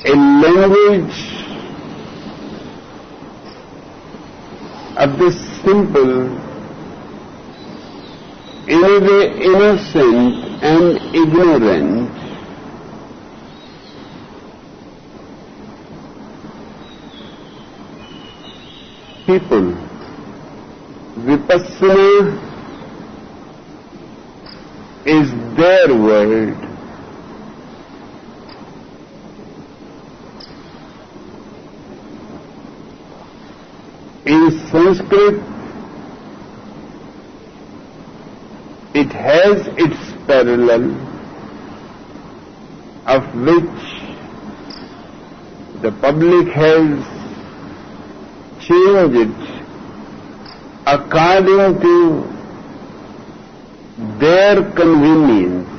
a language of the simple, in a way innocent and ignorant, people. Vipassana is their world. In Sanskrit, it has its parallel, of which the public has changed it according to their convenience.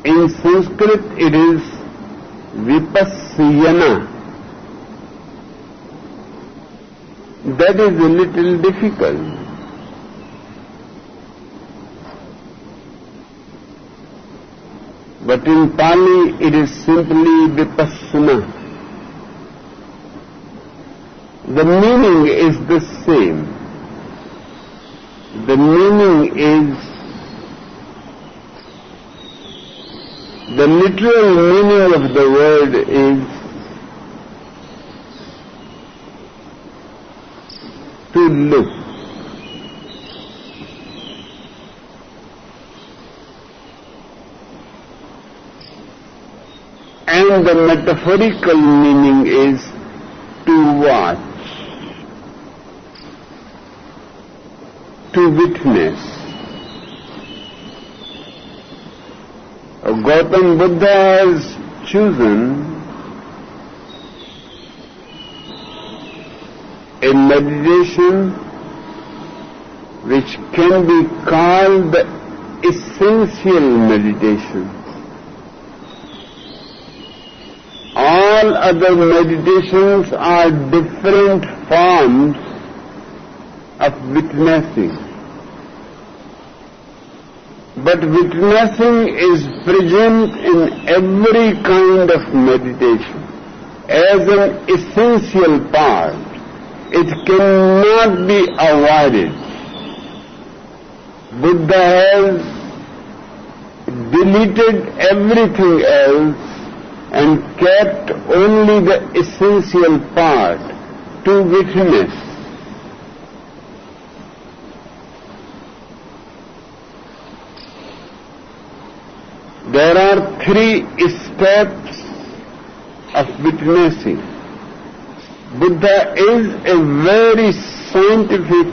In Sanskrit it is Vipassana. That is a little difficult. But in Pali it is simply Vipassana. The meaning is the same. The meaning is, the literal meaning of the word is to look. And the metaphorical meaning is to watch, to witness. Gautam Buddha has chosen a meditation which can be called the essential meditation. All other meditations are different forms of witnessing. But witnessing is present in every kind of meditation as an essential part. It cannot be avoided. Buddha has deleted everything else and kept only the essential part, to witness. There are 3 steps of witnessing. Buddha is a very scientific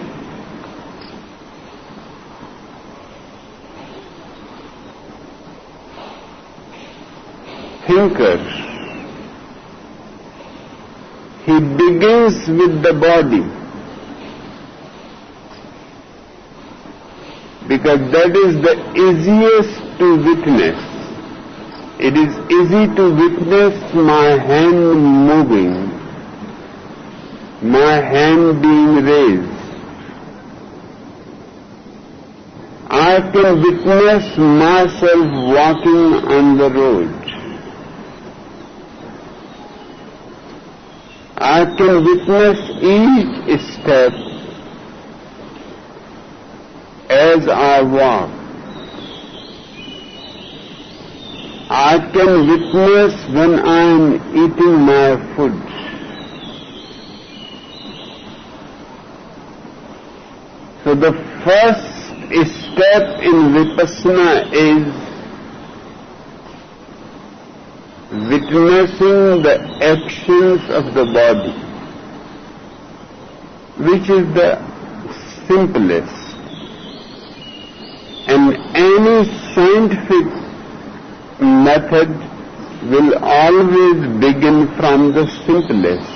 thinker. He begins with the body, because that is the easiest to witness. It is easy to witness my hand moving, my hand being raised. I can witness myself walking on the road. I can witness each step as I walk. I can witness when I am eating my food. So the first step in Vipassana is witnessing the actions of the body, which is the simplest. And any scientific method will always begin from the simplest.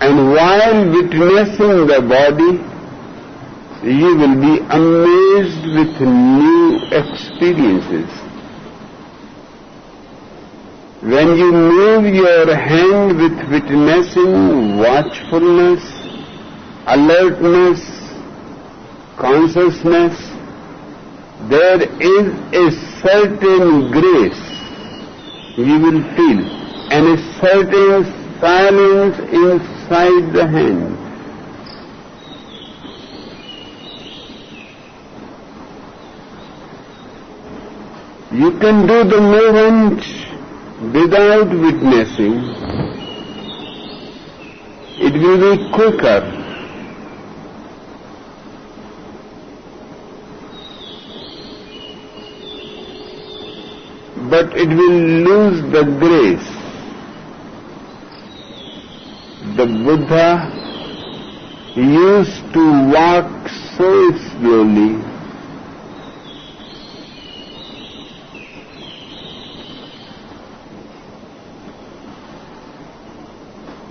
And while witnessing the body, you will be amazed with new experiences. When you move your hand with witnessing, watchfulness, alertness, consciousness, there is a certain grace you will feel and a certain silence inside the hand. You can do the movement without witnessing. It will be quicker. But it will lose the grace. The Buddha used to walk so slowly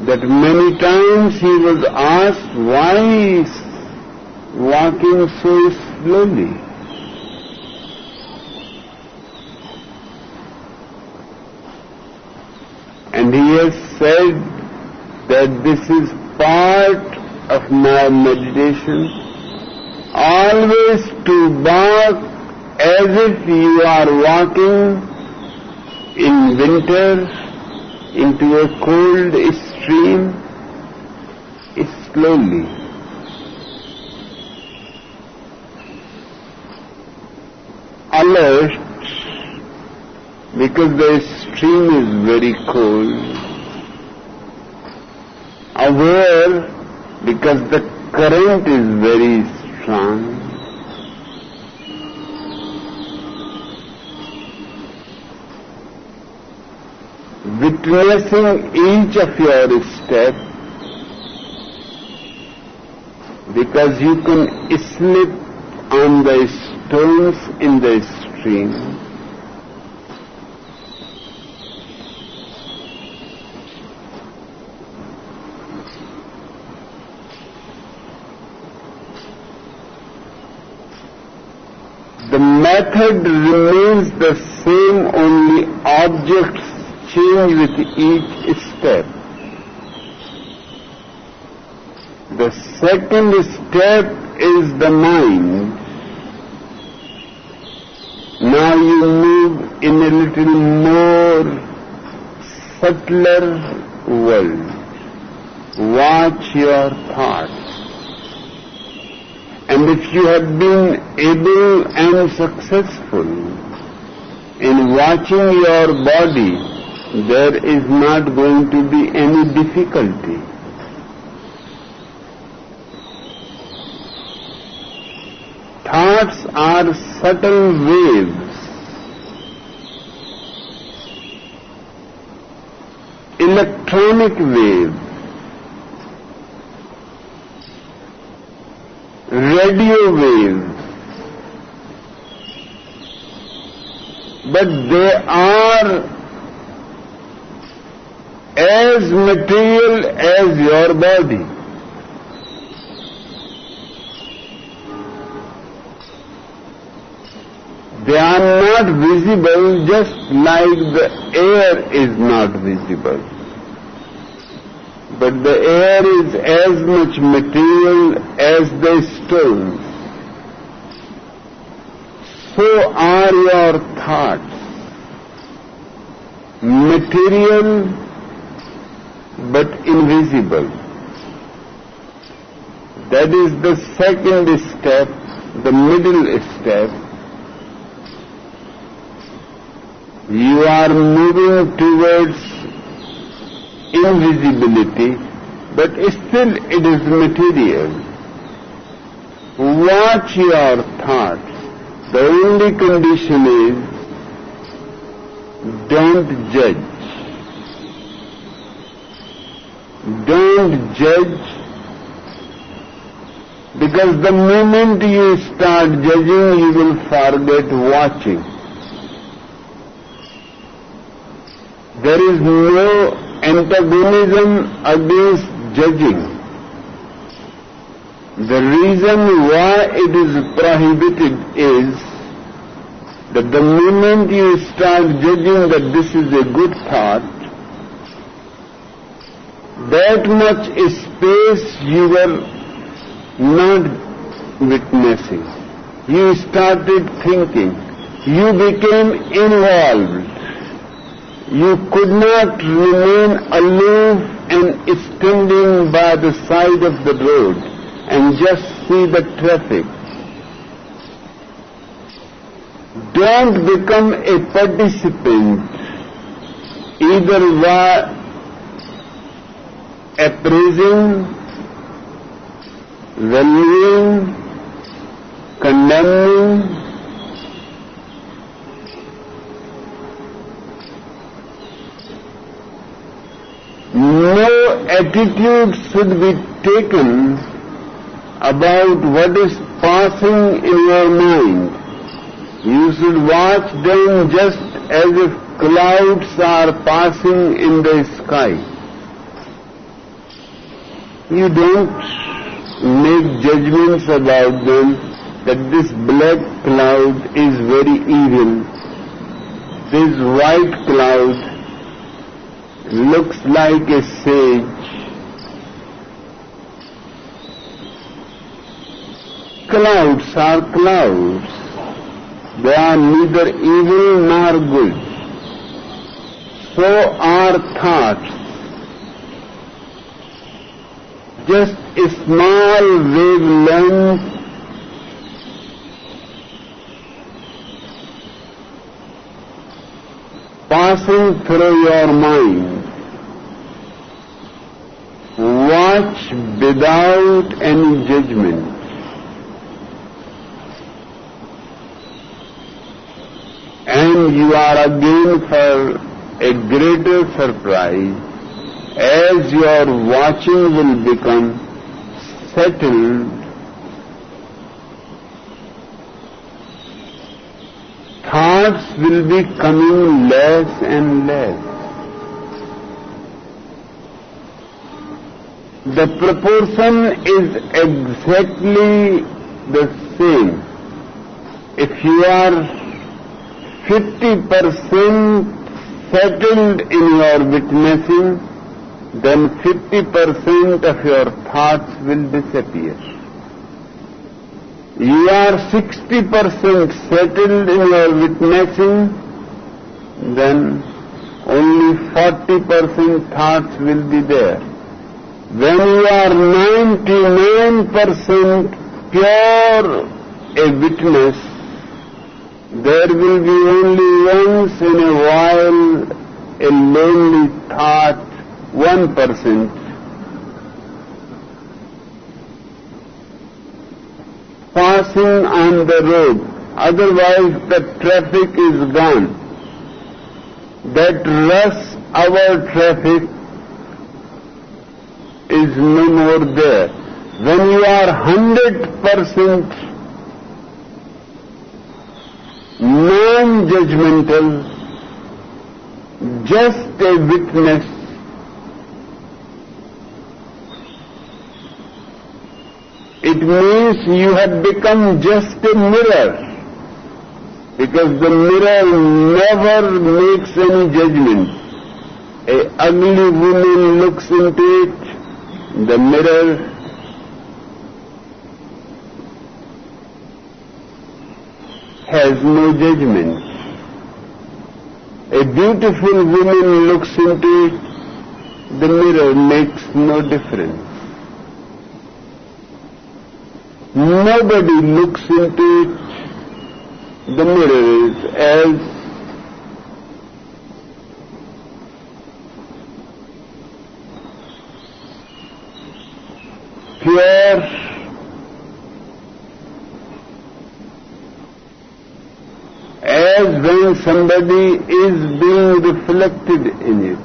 that many times he was asked why he is walking so slowly. And he has said that this is part of my meditation, always to walk as if you are walking in winter into a cold stream, slowly. Alert, because the stream is very cold. Aware, because the current is very strong. Witnessing each of your steps, because you can slip on the stones in the stream. The method remains the same, only objects change with each step. The second step is the mind. Now you move in a little more subtler world. Watch your thoughts. And if you have been able and successful in watching your body, there is not going to be any difficulty. Thoughts are subtle waves, electronic waves, radio waves, but they are as material as your body. They are not visible, just like the air is not visible. But the air is as much material as the stones. So are your thoughts. Material but invisible. That is the second step, the middle step. You are moving towards invisibility, but still it is material. Watch your thoughts. The only condition is don't judge. Don't judge, because the moment you start judging, you will forget watching. There is no antagonism against judging. The reason why it is prohibited is that the moment you start judging that this is a good thought, that much space your not witnessing. You started thinking. You became involved. You could not remain aloof and standing by the side of the road and just see the traffic. Don't become a participant either by appraising, valuing, condemning. No attitude should be taken about what is passing in your mind. You should watch them just as if clouds are passing in the sky. You don't make judgments about them that this black cloud is very evil. This white cloud looks like a sage. Clouds are clouds. They are neither evil nor good. So are thoughts. Just a small wavelength passing through your mind. Watch without any judgment. And you are again for a greater surprise as your watching will become settled. Thoughts will be coming less and less. The proportion is exactly the same. If you are 50% settled in your witnessing, then 50% of your thoughts will disappear. You are 60% settled in your witnessing, then only 40% thoughts will be there. When you are 99% pure a witness, there will be only once in a while a lonely thought, 1%. Passing on the road, otherwise the traffic is gone. That rush hour traffic is no more there. When you are 100% non-judgmental, just a witness, it means you have become just a mirror, because the mirror never makes any judgment. A ugly woman looks into it, the mirror has no judgment. A beautiful woman looks into it, the mirror makes no difference. Nobody looks into it, the mirror is as pure as when somebody is being reflected in it.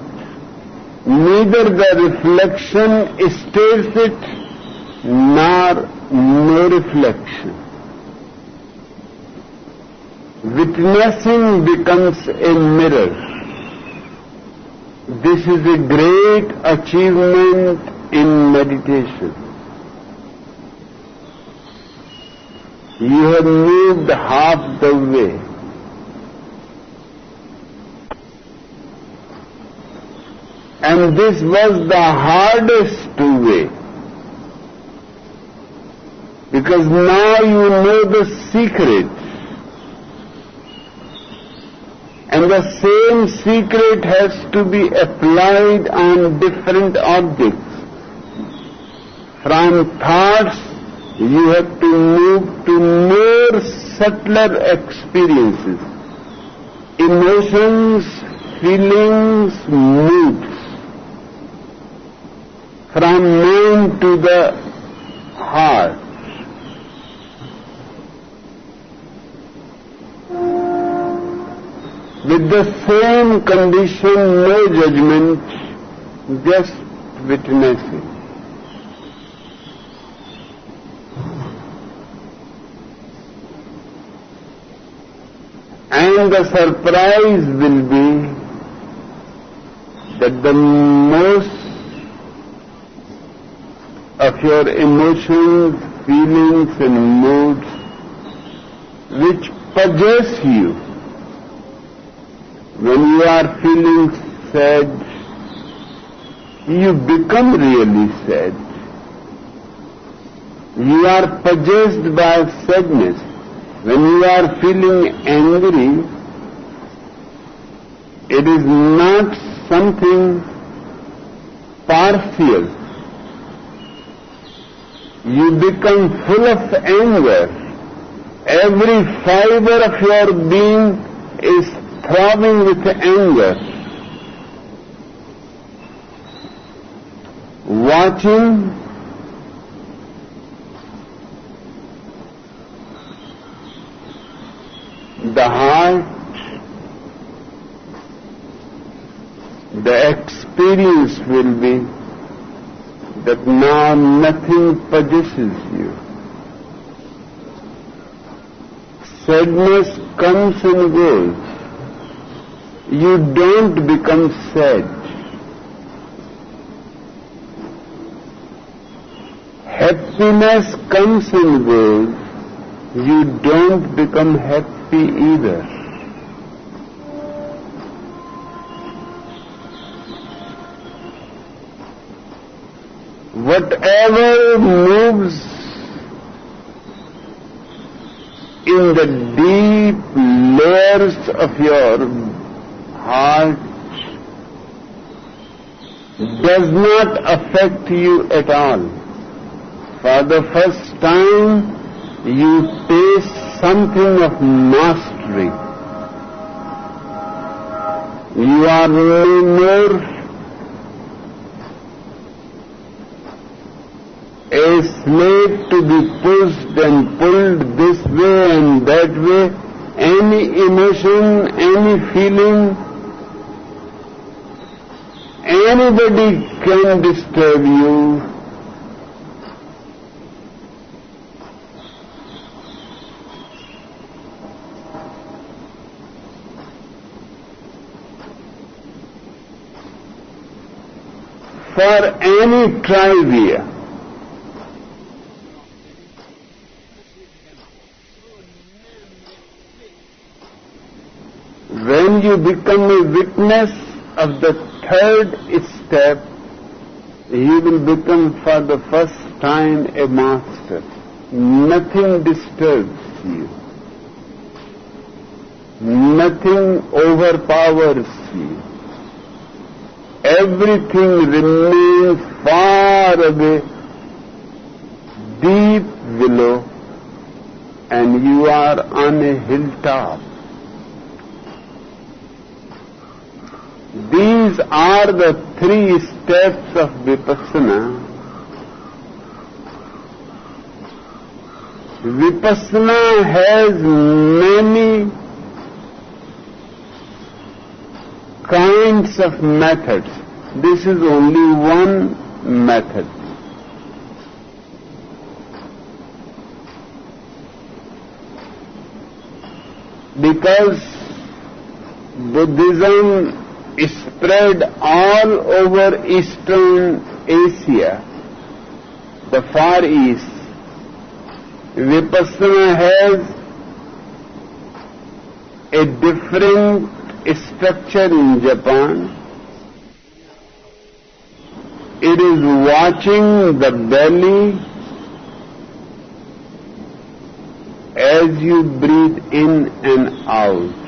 Neither the reflection stirs it, nor no reflection. Witnessing becomes a mirror. This is a great achievement in meditation. You have moved half the way. And this was the hardest way. Because now you know the secret. And the same secret has to be applied on different objects. From thoughts, you have to move to more subtler experiences, emotions, feelings, moods. From mind to the heart. With the same condition, no judgment, just witnessing. And the surprise will be that the most of your emotions, feelings and moods which possess you, when you are feeling sad, you become really sad. You are possessed by sadness. When you are feeling angry, it is not something partial. You become full of anger. Every fiber of your being is throbbing with anger. Watching the heart, the experience will be that now nothing possesses you. Sadness comes and goes. You don't become sad. Happiness comes and goes. You don't become happy either. Whatever moves in the deep layers of your heart does not affect you at all. For the first time, you taste something of mastery. You are no more a slave to be pushed and pulled this way and that way. Any emotion, any feeling, anybody can disturb you. For any trivia, when you become a witness of the third step, you will become for the first time a master. Nothing disturbs you. Nothing overpowers you. Everything remains far away, deep below, and you are on a hilltop. These are the 3 steps of Vipassana. Vipassana has many kinds of methods. This is only one method. Because Buddhism spread all over Eastern Asia, the Far East. Vipassana has a different structure in Japan. It is watching the belly as you breathe in and out.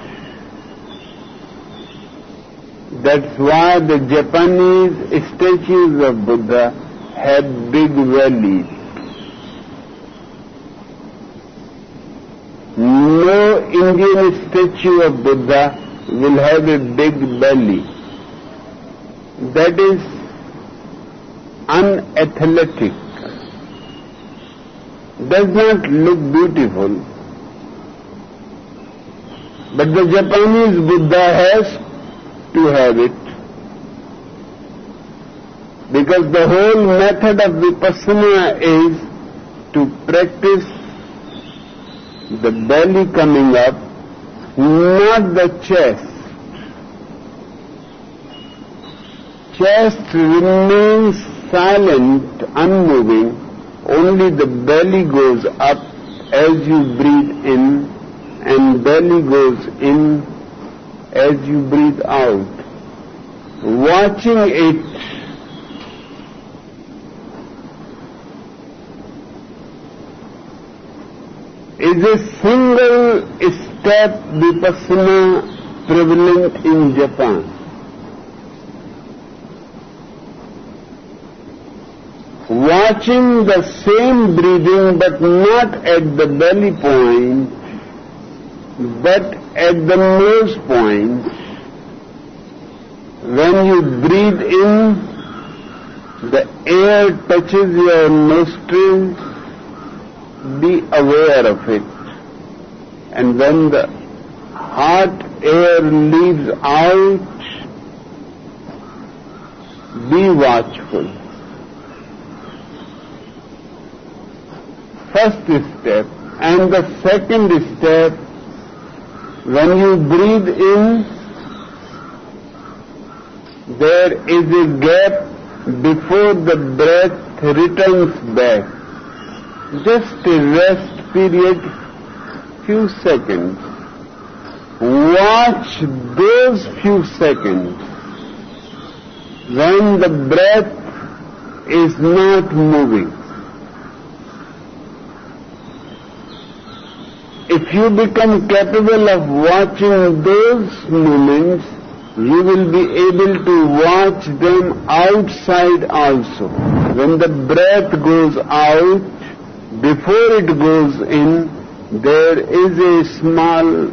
That's why the Japanese statues of Buddha have big bellies. No Indian statue of Buddha will have a big belly. That is unathletic. Does not look beautiful. But the Japanese Buddha has to have it. Because the whole method of Vipassana is to practice the belly coming up, not the chest. Chest remains silent, unmoving, only the belly goes up as you breathe in, and belly goes in as you breathe out. Watching it is a single step Vipassana prevalent in Japan. Watching the same breathing but not at the belly point, but at the nose point. When you breathe in, the air touches your nostrils, be aware of it. And when the hot air leaves out, be watchful. First step. And the second step, when you breathe in, there is a gap before the breath returns back. Just a rest period, few seconds. Watch those few seconds when the breath is not moving. If you become capable of watching those moments, you will be able to watch them outside also. When the breath goes out, before it goes in, there is a small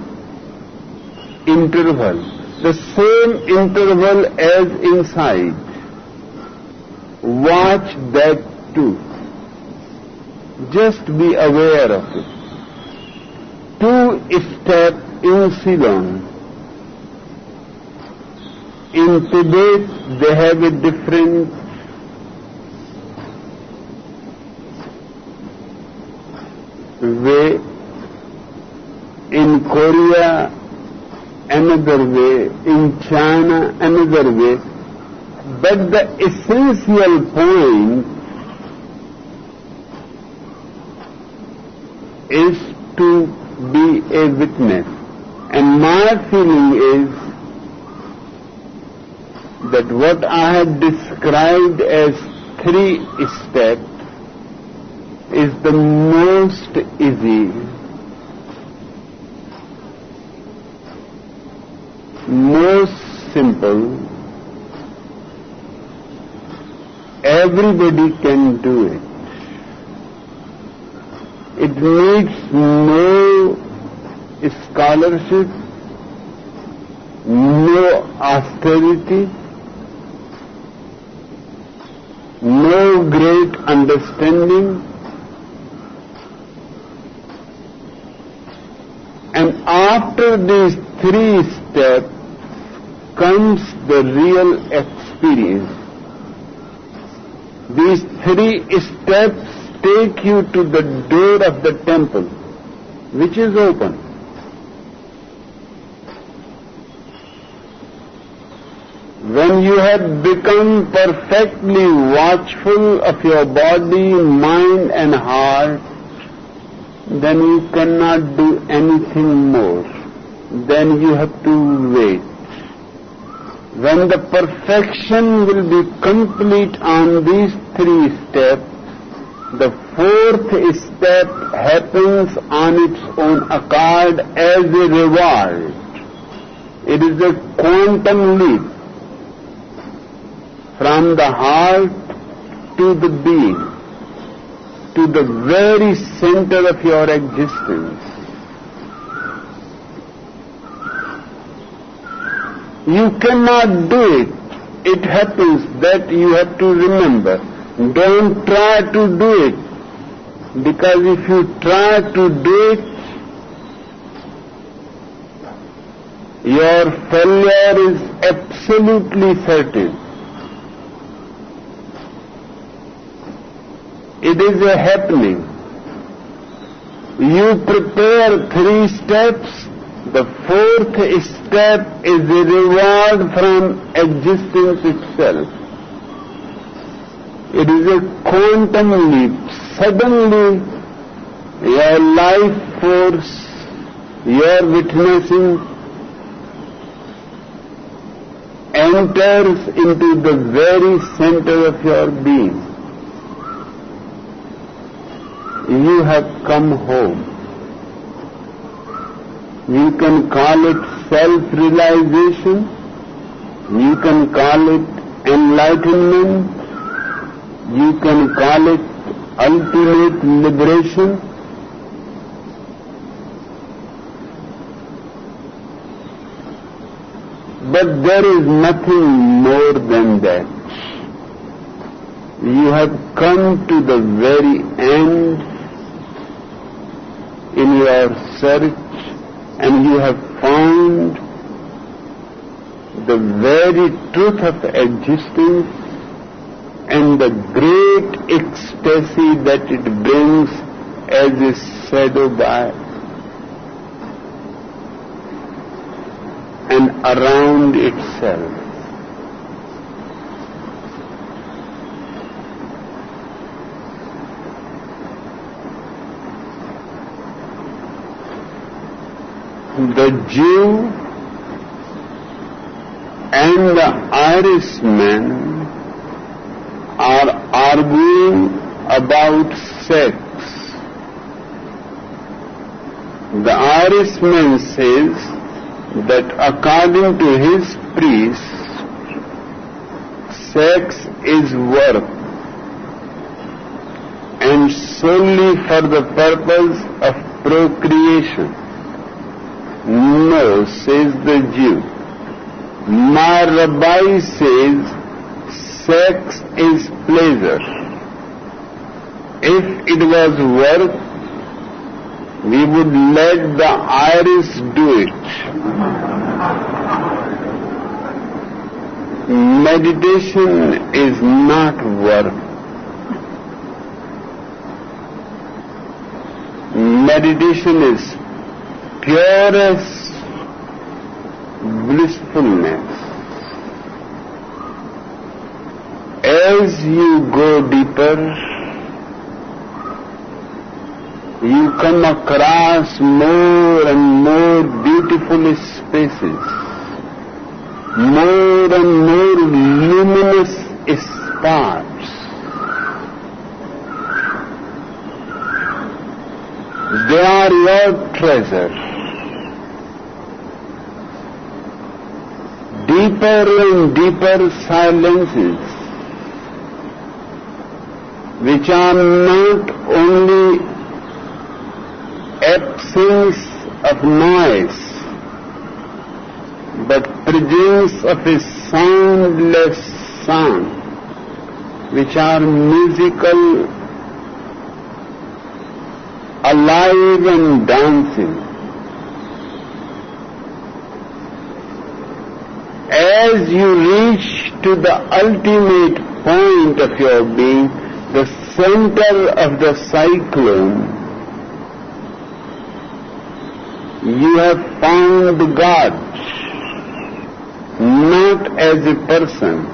interval, the same interval as inside. Watch that too. Just be aware of it. 2-step in Ceylon. In Tibet, they have a different way. In Korea, another way. In China, another way. But the essential point is to be a witness. And my feeling is that what I have described as 3 steps is the most easy, most simple. Everybody can do it. It needs no scholarship, no austerity, no great understanding, and after these 3 steps comes the real experience. These 3 steps take you to the door of the temple, which is open. When you have become perfectly watchful of your body, mind and heart, then you cannot do anything more. Then you have to wait. When the perfection will be complete on these 3 steps, The fourth step happens on its own accord as a reward. It is a quantum leap from the heart to the being, to the very center of your existence. You cannot do it. It happens that you have to remember. Don't try to do it, because if you try to do it, your failure is absolutely certain. It is a happening. You prepare 3 steps. The fourth step is a reward from existence itself. It is a quantum leap. Suddenly, your life force, your witnessing, enters into the very center of your being. You have come home. You can call it self-realization, you can call it enlightenment, you can call it ultimate liberation. But there is nothing more than that. You have come to the very end in your search, and you have found the very truth of existence and the great ecstasy that it brings as a shadow by and around itself. The Jew and the Irishman are arguing about sex. The Irishman says that according to his priest, sex is work, and solely for the purpose of procreation. No, says the Jew. My rabbi says sex is pleasure. If it was work, we would let the Irish do it. Meditation is not work. Meditation is purest blissfulness. As you go deeper, you come across more and more beautiful spaces, more and more luminous spots. They are your treasure. Deeper and deeper silences, which are not only absence of noise, but presence of a soundless sound, which are musical, alive and dancing. As you reach to the ultimate point of your being, the center of the cyclone, you have found God, not as a person,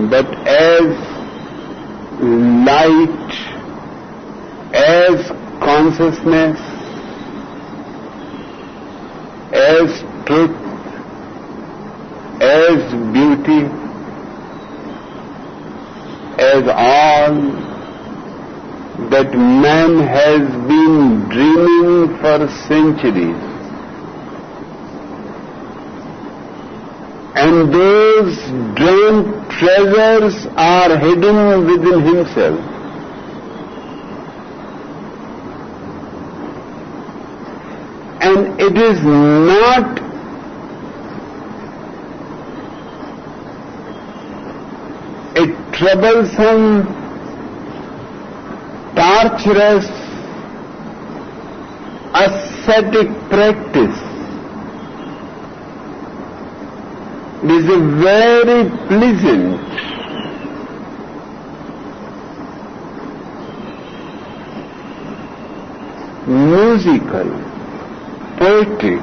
but as light, as consciousness, as truth, as beauty, as all. that man has been dreaming for centuries. And those dreamt treasures are hidden within himself. And it is not a troublesome, torturous, ascetic practice. It is a very pleasant, musical, poetry,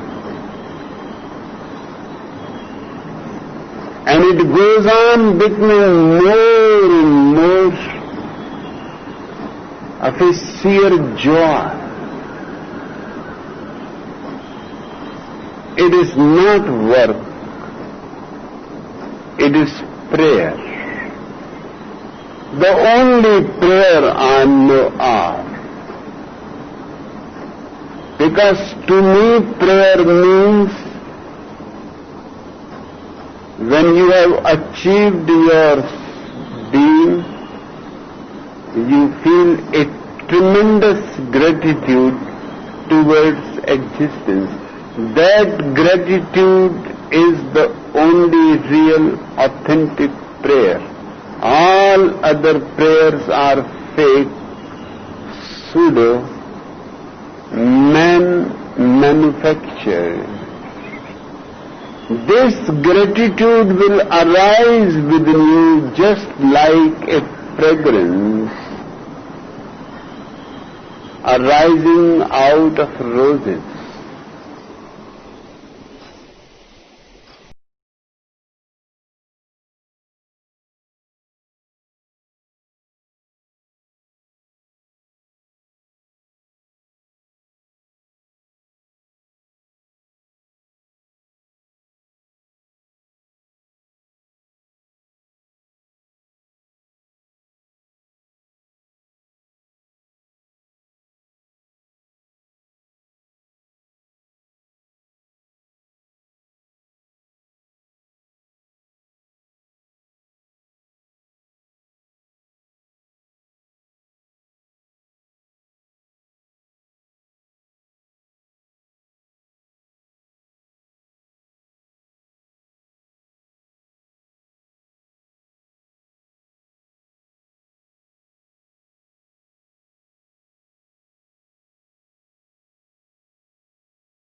and it goes on becoming more and more of a sheer joy. It is not work. It is prayer. The only prayer I know of. Because to me prayer means when you have achieved your being, you feel a tremendous gratitude towards existence. That gratitude is the only real, authentic prayer. All other prayers are fake, pseudo, manufactured. This gratitude will arise within you just like a fragrance arising out of roses.